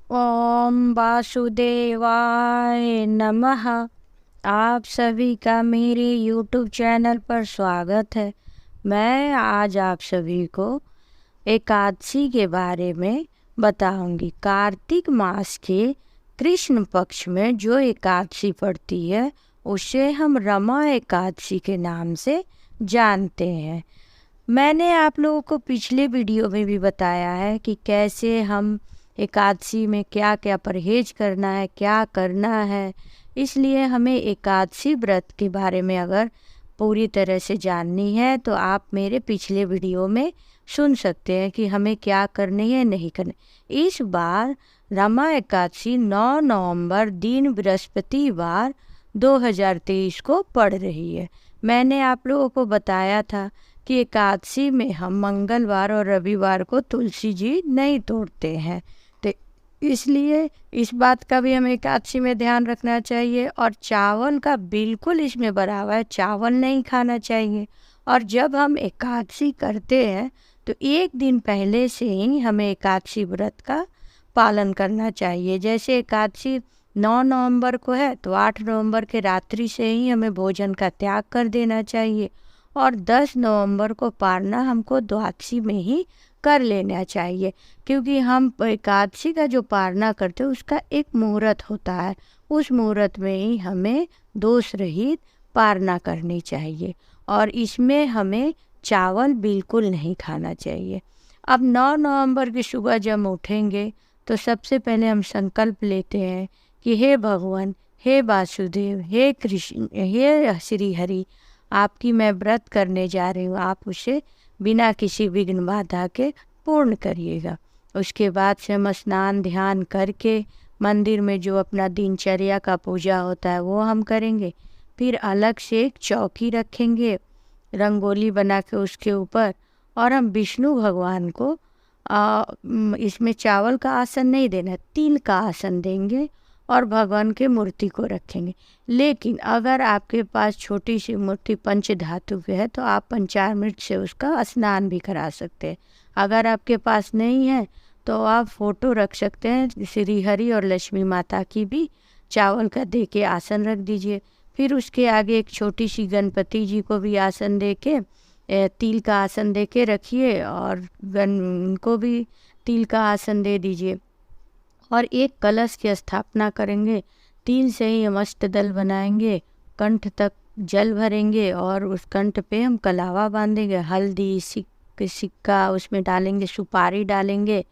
ओम वासुदेवाय नमः। आप सभी का मेरे YouTube चैनल पर स्वागत है। मैं आज आप सभी को एकादशी के बारे में बताऊंगी। कार्तिक मास के कृष्ण पक्ष में जो एकादशी पड़ती है उसे हम रमा एकादशी के नाम से जानते हैं। मैंने आप लोगों को पिछले वीडियो में भी बताया है कि कैसे हम एकादशी में क्या क्या परहेज करना है, क्या करना है। इसलिए हमें एकादशी व्रत के बारे में अगर पूरी तरह से जाननी है तो आप मेरे पिछले वीडियो में सुन सकते हैं कि हमें क्या करनी है, नहीं करनी। इस बार रमा एकादशी 9 नवंबर दिन बृहस्पतिवार 2023 को पड़ रही है। मैंने आप लोगों को बताया था कि एकादशी में हम मंगलवार और रविवार को तुलसी जी नहीं तोड़ते हैं, तो इसलिए इस बात का भी हमें एकादशी में ध्यान रखना चाहिए। और चावल का बिल्कुल इसमें बराबर है, चावल नहीं खाना चाहिए। और जब हम एकादशी करते हैं तो एक दिन पहले से ही हमें एकादशी व्रत का पालन करना चाहिए। जैसे एकादशी 9 नवंबर को है तो 8 नवंबर के रात्रि से ही हमें भोजन का त्याग कर देना चाहिए। और 10 नवंबर को पारना हमको द्वादशी में ही कर लेना चाहिए, क्योंकि हम एकादशी का जो पारना करते हैं उसका एक मुहूर्त होता है। उस मुहूर्त में ही हमें दोष रहित पारना करनी चाहिए और इसमें हमें चावल बिल्कुल नहीं खाना चाहिए। अब 9 नवंबर की सुबह जब उठेंगे तो सबसे पहले हम संकल्प लेते हैं कि हे भगवान, हे वासुदेव, हे कृष्ण, हे श्री हरि, आपकी मैं व्रत करने जा रही हूँ, आप उसे बिना किसी विघ्न बाधा के पूर्ण करिएगा। उसके बाद से हम स्नान ध्यान करके मंदिर में जो अपना दिनचर्या का पूजा होता है वो हम करेंगे। फिर अलग से एक चौकी रखेंगे रंगोली बना के उसके ऊपर, और हम विष्णु भगवान को इसमें चावल का आसन नहीं देना, तिल का आसन देंगे और भगवान के मूर्ति को रखेंगे। लेकिन अगर आपके पास छोटी सी मूर्ति पंच धातु की है तो आप पंचामृत से उसका स्नान भी करा सकते हैं। अगर आपके पास नहीं है तो आप फोटो रख सकते हैं श्री हरि और लक्ष्मी माता की भी, चावल का दे के आसन रख दीजिए। फिर उसके आगे एक छोटी सी गणपति जी को भी आसन दे के तिल का आसन दे के रखिए और उनको भी तिल का आसन दे दीजिए। और एक कलश की स्थापना करेंगे, तिल से ही हम अष्टदल बनाएंगे, कंठ तक जल भरेंगे और उस कंठ पे हम कलावा बांधेंगे, हल्दी सिक्का उसमें डालेंगे, सुपारी डालेंगे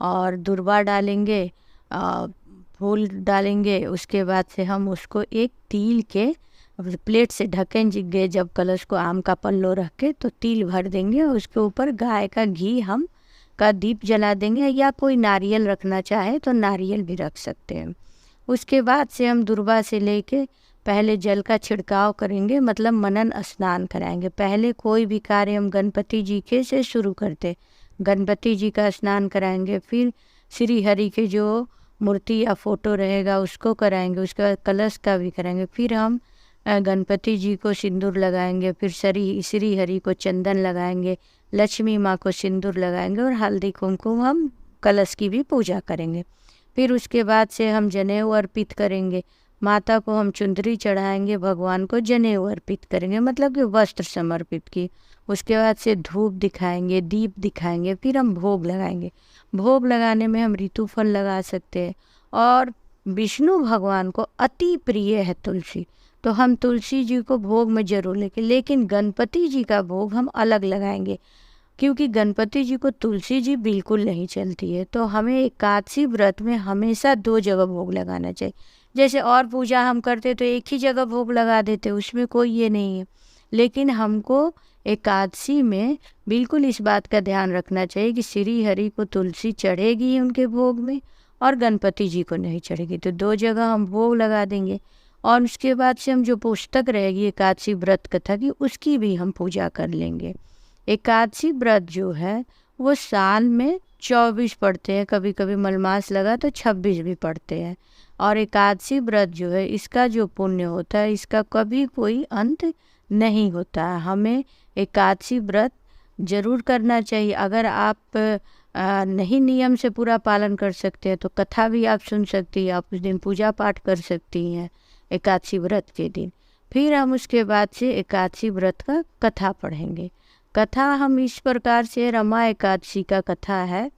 और दुर्वा डालेंगे, फूल डालेंगे। उसके बाद से हम उसको एक तिल के प्लेट से ढकेंगे, जब कलश को आम का पल्लो रख के तो तिल भर देंगे और उसके ऊपर गाय का घी हम का दीप जला देंगे, या कोई नारियल रखना चाहे तो नारियल भी रख सकते हैं। उसके बाद से हम दुर्वा से लेके पहले जल का छिड़काव करेंगे, मतलब मनन स्नान कराएंगे। पहले कोई भी कार्य हम गणपति जी के से शुरू करते, गणपति जी का स्नान कराएंगे, फिर श्री हरि के जो मूर्ति या फोटो रहेगा उसको कराएंगे, उसके बाद कलश का भी कराएंगे। फिर हम गणपति जी को सिंदूर लगाएंगे, फिर श्री हरि को चंदन लगाएंगे, लक्ष्मी माँ को सिंदूर लगाएंगे और हल्दी कुमकुम हम कलश की भी पूजा करेंगे। फिर उसके बाद से हम जनेऊ अर्पित करेंगे, माता को हम चुंदरी चढ़ाएंगे, भगवान को जनेऊ अर्पित करेंगे, मतलब कि वस्त्र समर्पित की। उसके बाद से धूप दिखाएंगे, दीप दिखाएंगे, फिर हम भोग लगाएंगे। भोग लगाने में हम ऋतु फल लगा सकते हैं। और विष्णु भगवान को अति प्रिय है तुलसी, तो हम तुलसी जी को भोग में जरूर लेंगे, लेकिन गणपति जी का भोग हम अलग लगाएंगे, क्योंकि गणपति जी को तुलसी जी बिल्कुल नहीं चलती है। तो हमें एकादशी व्रत में हमेशा 2 जगह भोग लगाना चाहिए। जैसे और पूजा हम करते तो एक ही जगह भोग लगा देते, उसमें कोई ये नहीं है। लेकिन हमको एकादशी में बिल्कुल इस बात का ध्यान रखना चाहिए कि श्री हरि को तुलसी चढ़ेगी उनके भोग में और गणपति जी को नहीं चढ़ेगी, तो 2 जगह हम भोग लगा देंगे। और उसके बाद से हम जो पुस्तक रहेगी एकादशी व्रत कथा की उसकी भी हम पूजा कर लेंगे। एकादशी व्रत जो है वो साल में 24 पढ़ते हैं, कभी कभी मलमास लगा तो 26 भी पढ़ते हैं। और एकादशी व्रत जो है इसका जो पुण्य होता है इसका कभी कोई अंत नहीं होता है। हमें एकादशी व्रत जरूर करना चाहिए। अगर आप नहीं नियम से पूरा पालन कर सकते हैं तो कथा भी आप सुन सकती हैं, आप उस दिन पूजा पाठ कर सकती हैं एकादशी व्रत के दिन। फिर हम उसके बाद से एकादशी व्रत का कथा पढ़ेंगे। कथा हम इस प्रकार से, रमा एकादशी का कथा है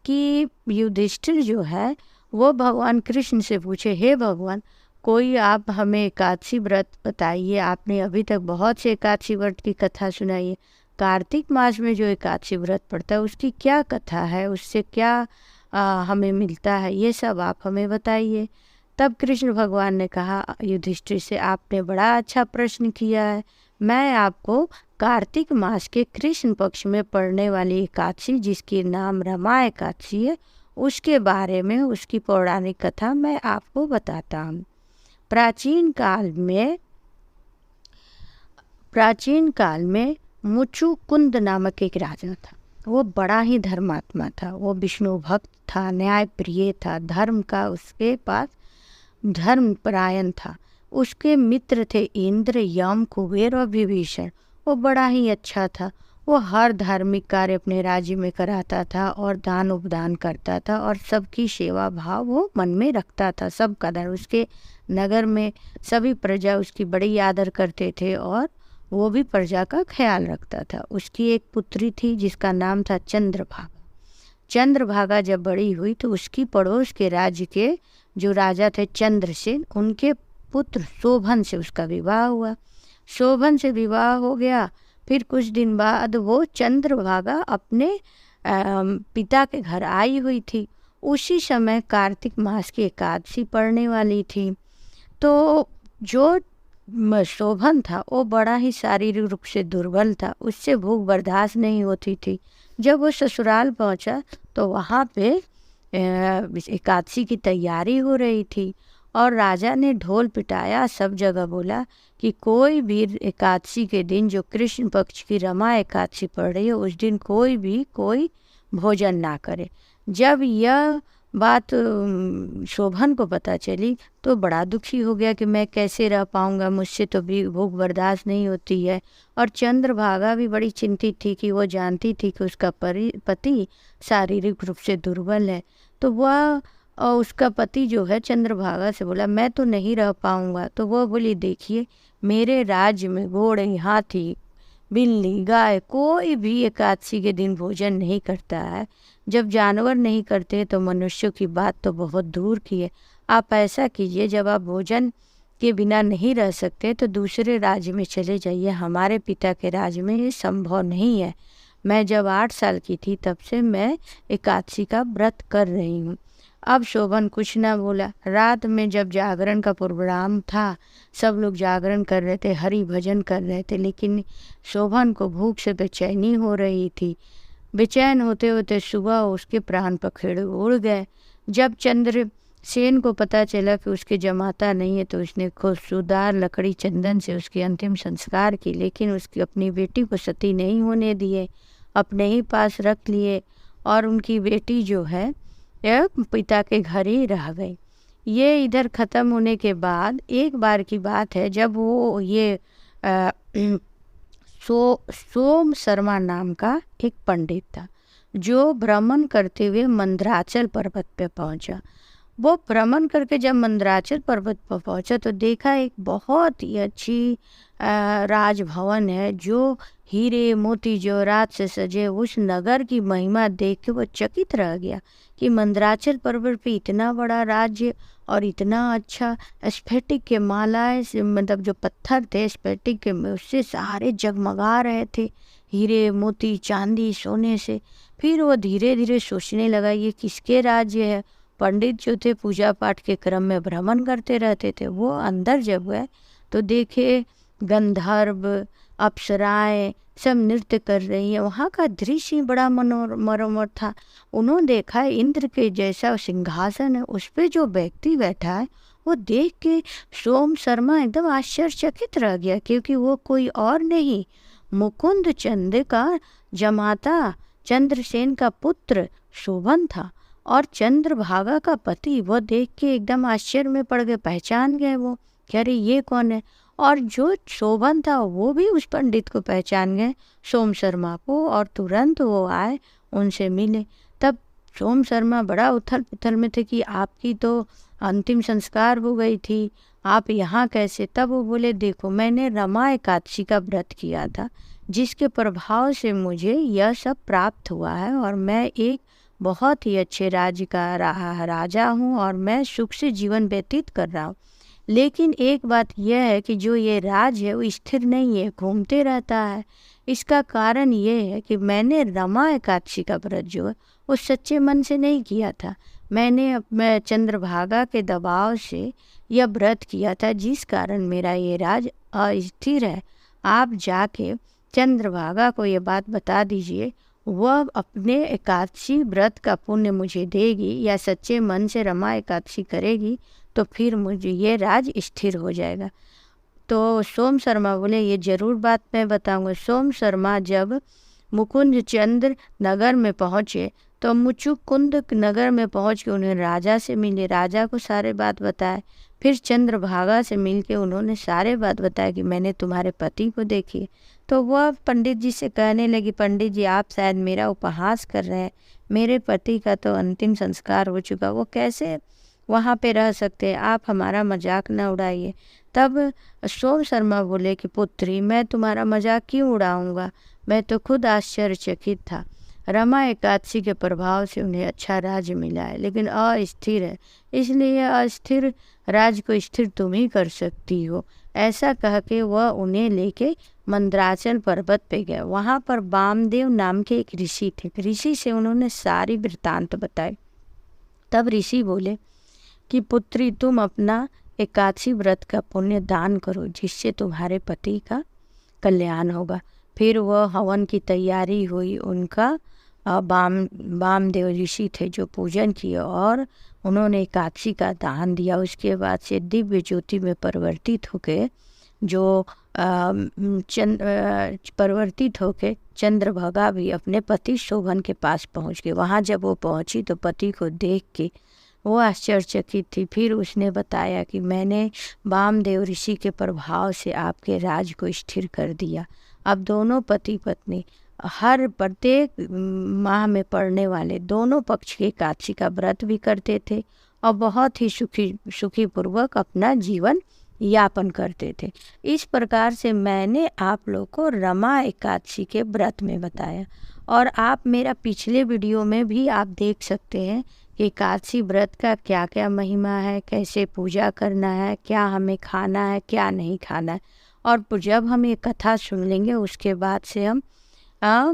कि युधिष्ठिर जो है वो भगवान कृष्ण से पूछे, हे भगवान कोई आप हमें एकादशी व्रत बताइए, आपने अभी तक बहुत से एकादशी व्रत की कथा सुनाई है, कार्तिक मास में जो एकादशी व्रत पड़ता है उसकी क्या कथा है, उससे क्या हमें मिलता है, ये सब आप हमें बताइए। तब कृष्ण भगवान ने कहा युधिष्ठिर से, आपने बड़ा अच्छा प्रश्न किया है, मैं आपको कार्तिक मास के कृष्ण पक्ष में पड़ने वाली एकादशी जिसकी नाम रमा एकादशी है उसके बारे में, उसकी पौराणिक कथा मैं आपको बताता हूँ। प्राचीन काल में मुचुकुंद नामक एक राजा था। वो बड़ा ही धर्मात्मा था, वो विष्णु भक्त था, न्याय प्रिय था, धर्म का उसके पास धर्मपरायण था। उसके मित्र थे इंद्र, यम, कुबेर और विभीषण। वो बड़ा ही अच्छा था। वो हर धार्मिक कार्य अपने राज्य में कराता था और दान उपदान करता था और सबकी सेवा भाव वो मन में रखता था। सब कदर उसके नगर में सभी प्रजा उसकी बड़ी आदर करते थे और वो भी प्रजा का ख्याल रखता था। उसकी एक पुत्री थी जिसका नाम था चंद्रभागा। चंद्रभागा जब बड़ी हुई तो उसकी पड़ोस के राज्य के जो राजा थे चंद्रसेन, उनके पुत्र शोभन से उसका विवाह हुआ। शोभन से विवाह हो गया। फिर कुछ दिन बाद वो चंद्रभागा अपने पिता के घर आई हुई थी। उसी समय कार्तिक मास की एकादशी पड़ने वाली थी। तो जो शोभन था वो बड़ा ही शारीरिक रूप से दुर्बल था, उससे भूख बर्दाश्त नहीं होती थी। जब वो ससुराल पहुंचा तो वहाँ पे एकादशी की तैयारी हो रही थी और राजा ने ढोल पिटाया, सब जगह बोला कि कोई भी एकादशी के दिन, जो कृष्ण पक्ष की रमा एकादशी पड़ रही है, उस दिन कोई भोजन ना करे। जब यह बात शोभन को पता चली तो बड़ा दुखी हो गया कि मैं कैसे रह पाऊंगा, मुझसे तो भी भूख बर्दाश्त नहीं होती है। और चंद्रभागा भी बड़ी चिंतित थी कि वो जानती थी कि उसका पति शारीरिक रूप से दुर्बल है। तो वह और उसका पति जो है चंद्रभागा से बोला, मैं तो नहीं रह पाऊंगा। तो वो बोली, देखिए मेरे राज्य में घोड़े, हाथी, बिल्ली, गाय कोई भी एकादशी के दिन भोजन नहीं करता है। जब जानवर नहीं करते तो मनुष्यों की बात तो बहुत दूर की है। आप ऐसा कीजिए, जब आप भोजन के बिना नहीं रह सकते तो दूसरे राज्य में चले जाइए, हमारे पिता के राज्य में ये संभव नहीं है। मैं जब 8 साल की थी तब से मैं एकादशी का व्रत कर रही हूँ। अब शोभन कुछ ना बोला। रात में जब जागरण का प्रोग्राम था, सब लोग जागरण कर रहे थे, हरि भजन कर रहे थे, लेकिन शोभन को भूख से बेचैनी हो रही थी। बेचैन होते होते सुबह उसके प्राण पखेरु उड़ गए। जब चंद्रसेन को पता चला कि उसके जमाता नहीं है तो उसने खुशबूदार लकड़ी चंदन से उसके अंतिम संस्कार की, लेकिन उसकी अपनी बेटी को सती नहीं होने दिए, अपने ही पास रख लिए और उनकी बेटी जो है यह पिता के घर ही रह गई। ये इधर ख़त्म होने के बाद एक बार की बात है, जब वो ये सोम शर्मा नाम का एक पंडित था जो भ्रमण करते हुए मंदराचल पर्वत पे पहुंचा। वो भ्रमण करके जब मंदराचल पर्वत पर पहुंचा तो देखा एक बहुत ही अच्छी राजभवन है जो हीरे मोती जवाहरात से सजे। उस नगर की महिमा देख के वो चकित रह गया कि मंदराचल पर्वत पे इतना बड़ा राज्य और इतना अच्छा स्फटिक के मालाएं से, मतलब जो पत्थर थे स्फटिक के, उससे सारे जगमगा रहे थे, हीरे मोती चांदी सोने से। फिर वो धीरे धीरे सोचने लगा ये किसके राज्य है। पंडित जो थे पूजा पाठ के क्रम में भ्रमण करते रहते थे। वो अंदर जब गए तो देखे गंधर्व अप्सराएं सब नृत्य कर रही है। वहाँ का दृश्य बड़ा मनोरम था। उन्होंने देखा इंद्र के जैसा सिंहासन है, उस पे जो व्यक्ति बैठा है वो देख के सोम शर्मा एकदम आश्चर्यचकित रह गया, क्योंकि वो कोई और नहीं, मुकुंद चंद का जमाता चंद्रसेन का पुत्र शोभन था और चंद्रभागा का पति। वो देख के एकदम आश्चर्य में पड़ गए, पहचान गए वो, कह रहे ये कौन है। और जो शोभन था वो भी उस पंडित को पहचान गए, सोम शर्मा को, और तुरंत वो आए उनसे मिले। तब सोम शर्मा बड़ा उथल पुथल में थे कि आपकी तो अंतिम संस्कार हो गई थी, आप यहाँ कैसे। तब वो बोले देखो मैंने रमा एकादशी का व्रत किया था, जिसके प्रभाव से मुझे यह सब प्राप्त हुआ है और मैं एक बहुत ही अच्छे राज्य का राजा हूँ और मैं सुख से जीवन व्यतीत कर रहा हूँ। लेकिन एक बात यह है कि जो ये राज है वो स्थिर नहीं है, घूमते रहता है। इसका कारण ये है कि मैंने रमा एकादशी का व्रत जो है वो सच्चे मन से नहीं किया था। मैं चंद्रभागा के दबाव से यह व्रत किया था, जिस कारण मेरा ये राज अस्थिर है। आप जाके चंद्रभागा को ये बात बता दीजिए, वह अपने एकादशी व्रत का पुण्य मुझे देगी या सच्चे मन से रमा एकादशी करेगी तो फिर मुझे ये राज स्थिर हो जाएगा। तो सोम शर्मा बोले ये ज़रूर बात मैं बताऊंगा। सोम शर्मा जब मुकुंद चंद्र नगर में पहुँचे तो मुचुकुंद नगर में पहुँच के उन्हें राजा से मिले, राजा को सारे बात बताए। फिर चंद्रभागा से मिल के उन्होंने सारे बात बताया कि मैंने तुम्हारे पति को देखी। तो वह पंडित जी से कहने लगी, पंडित जी आप शायद मेरा उपहास कर रहे हैं, मेरे पति का तो अंतिम संस्कार हो चुका, वो कैसे वहाँ पे रह सकते हैं, आप हमारा मजाक न उड़ाइए। तब सोम शर्मा बोले कि पुत्री मैं तुम्हारा मजाक क्यों उड़ाऊँगा, मैं तो खुद आश्चर्यचकित था। रमा एकादशी के प्रभाव से उन्हें अच्छा राज्य मिला है, लेकिन अस्थिर है, इसलिए अस्थिर राज्य को स्थिर तुम ही कर सकती हो। ऐसा कह के वह उन्हें लेके मंदराचल पर्वत पे गए। वहाँ पर वामदेव नाम के एक ऋषि थे। ऋषि से उन्होंने सारी वृत्तांत बताई। तब ऋषि बोले कि पुत्री तुम अपना एकादशी व्रत का पुण्य दान करो, जिससे तुम्हारे पति का कल्याण होगा। फिर वह हवन की तैयारी हुई। उनका वामदेव ऋषि थे जो पूजन किए और उन्होंने एकादशी का दान दिया। उसके बाद से दिव्य ज्योति में परिवर्तित होके जो परिवर्तित होके चंद्रभागा भी अपने पति शोभन के पास पहुंच गए। वहां जब वो पहुंची तो पति को देख के वो आश्चर्यचकित थी। फिर उसने बताया कि मैंने वामदेव ऋषि के प्रभाव से आपके राज को स्थिर कर दिया। अब दोनों पति पत्नी हर प्रत्येक माह में पड़ने वाले दोनों पक्ष के एकादशी का व्रत भी करते थे और बहुत ही सुखी पूर्वक अपना जीवन यापन करते थे। इस प्रकार से मैंने आप लोग को रमा एकादशी के व्रत में बताया और आप मेरा पिछले वीडियो में भी आप देख सकते हैं कि एकादशी व्रत का क्या क्या महिमा है, कैसे पूजा करना है, क्या हमें खाना है, क्या नहीं खाना है। और जब हम ये कथा सुन लेंगे उसके बाद से हम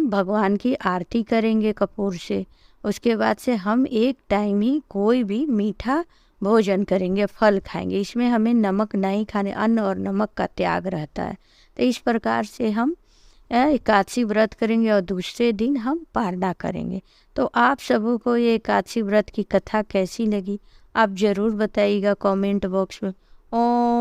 भगवान की आरती करेंगे कपूर से। उसके बाद से हम एक टाइम ही कोई भी मीठा भोजन करेंगे, फल खाएंगे। इसमें हमें नमक नहीं खाने, अन्न और नमक का त्याग रहता है। तो इस प्रकार से हम एकादशी व्रत करेंगे और दूसरे दिन हम पारना करेंगे। तो आप सबों को ये एकादशी व्रत की कथा कैसी लगी आप ज़रूर बताइएगा कमेंट बॉक्स में। ओम